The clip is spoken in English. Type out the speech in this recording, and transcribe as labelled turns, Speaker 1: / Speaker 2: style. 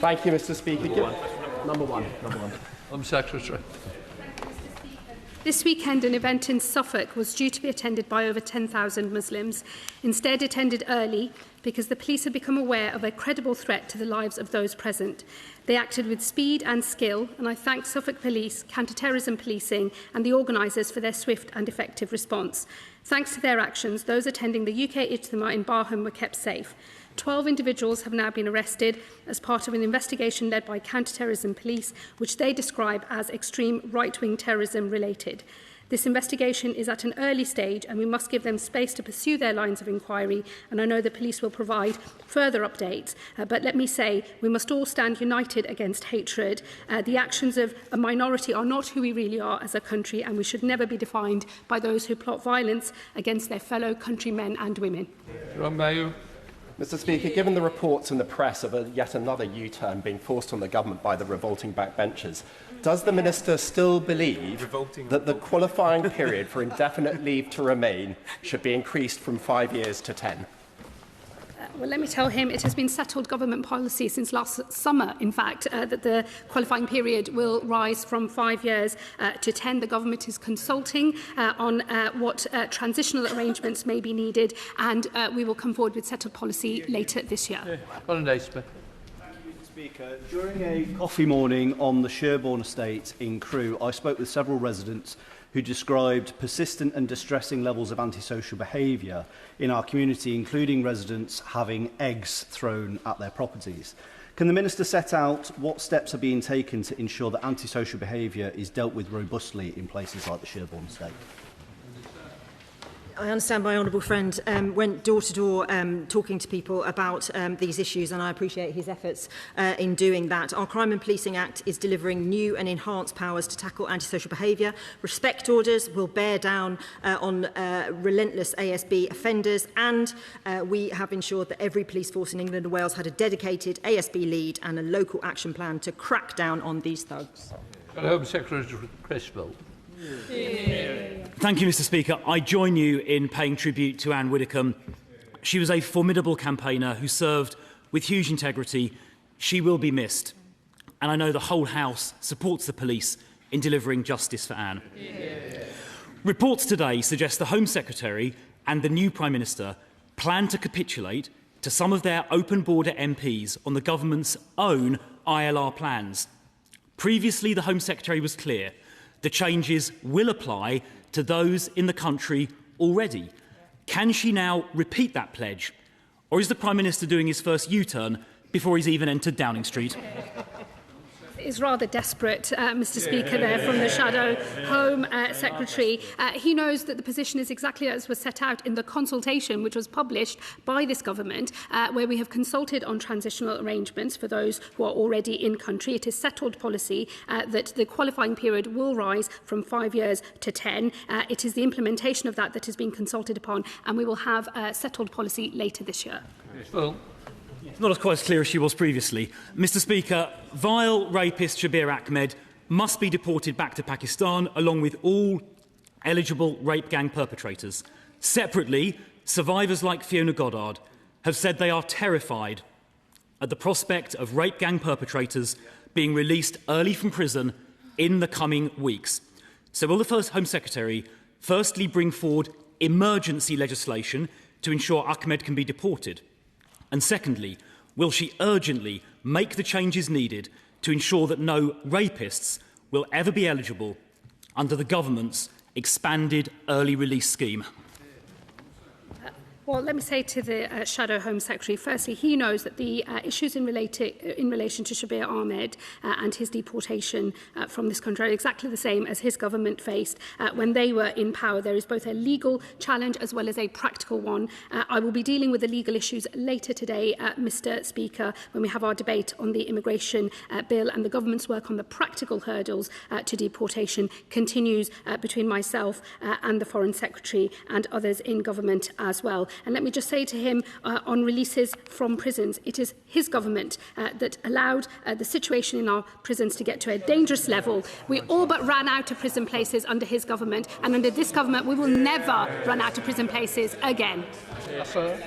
Speaker 1: Thank you, Mr. Speaker. Number one.
Speaker 2: Secretary.
Speaker 3: This weekend, an event in Suffolk was due to be attended by over 10,000 Muslims. Instead, it ended early because the police had become aware of a credible threat to the lives of those present. They acted with speed and skill, and I thank Suffolk Police, counter-terrorism policing and the organisers for their swift and effective response. Thanks to their actions, those attending the UK Ijtima in Barham were kept safe. 12 individuals have now been arrested as part of an investigation led by counter-terrorism police, which they describe as extreme right-wing terrorism related. This investigation is at an early stage and we must give them space to pursue their lines of inquiry, and I know the police will provide further updates. But let me say, we must all stand united against hatred. The actions of a minority are not who we really are as a country, and we should never be defined by those who plot violence against their fellow countrymen and women.
Speaker 1: Mr. Speaker, given the reports in the press of yet another U-turn being forced on the government by the revolting backbenchers, does the Minister still believe that the qualifying period for indefinite leave to remain should be increased from 5 years to 10?
Speaker 3: Well, let me tell him it has been settled government policy since last summer, in fact, that the qualifying period will rise from 5 years to 10. The government is consulting on what transitional arrangements may be needed, and we will come forward with settled policy later this year.
Speaker 4: Speaker, during a coffee morning on the Sherborne estate in Crewe, I spoke with several residents who described persistent and distressing levels of antisocial behaviour in our community, including residents having eggs thrown at their properties. Can the Minister set out what steps are being taken to ensure that antisocial behaviour is dealt with robustly in places like the Sherborne estate?
Speaker 5: I understand my honourable friend went door to door talking to people about these issues, and I appreciate his efforts in doing that. Our Crime and Policing Act is delivering new and enhanced powers to tackle antisocial behaviour. Respect orders will bear down on relentless ASB offenders, and we have ensured that every police force in England and Wales had a dedicated ASB lead and a local action plan to crack down on these thugs.
Speaker 2: Home Secretary Criswell.
Speaker 6: Thank you, Mr. Speaker. I join you in paying tribute to Anne Widdecombe. She was a formidable campaigner who served with huge integrity. She will be missed. And I know the whole House supports the police in delivering justice for Anne. Reports today suggest the Home Secretary and the new Prime Minister plan to capitulate to some of their open border MPs on the government's own ILR plans. Previously, the Home Secretary was clear. The changes will apply to those in the country already. Can she now repeat that pledge? Or is the Prime Minister doing his first U-turn before he's even entered Downing Street?
Speaker 3: Is rather desperate, Mr. Speaker, there from the Shadow Home Secretary. He knows that the position is exactly as was set out in the consultation which was published by this government, where we have consulted on transitional arrangements for those who are already in country. It is settled policy that the qualifying period will rise from 5 years to 10. It is the implementation of that that is being consulted upon, and we will have settled policy later this year.
Speaker 2: Well,
Speaker 6: Not quite as clear as she was previously. Mr. Speaker, vile rapist Shabir Ahmed must be deported back to Pakistan along with all eligible rape gang perpetrators. Separately, survivors like Fiona Goddard have said they are terrified at the prospect of rape gang perpetrators being released early from prison in the coming weeks. So will the First Home Secretary firstly bring forward emergency legislation to ensure Ahmed can be deported? And secondly, will she urgently make the changes needed to ensure that no rapists will ever be eligible under the government's expanded early release scheme?
Speaker 3: Well, let me say to the Shadow Home Secretary, firstly, he knows that the issues in relation to Shabir Ahmed and his deportation from this country are exactly the same as his government faced when they were in power. There is both a legal challenge as well as a practical one. I will be dealing with the legal issues later today, Mr. Speaker, when we have our debate on the immigration bill, and the government's work on the practical hurdles to deportation continues between myself and the Foreign Secretary and others in government as well. And let me just say to him on releases from prisons, it is his government that allowed the situation in our prisons to get to a dangerous level. We all but ran out of prison places under his government, and under this government we will never run out of prison places again.
Speaker 2: Yes, sir.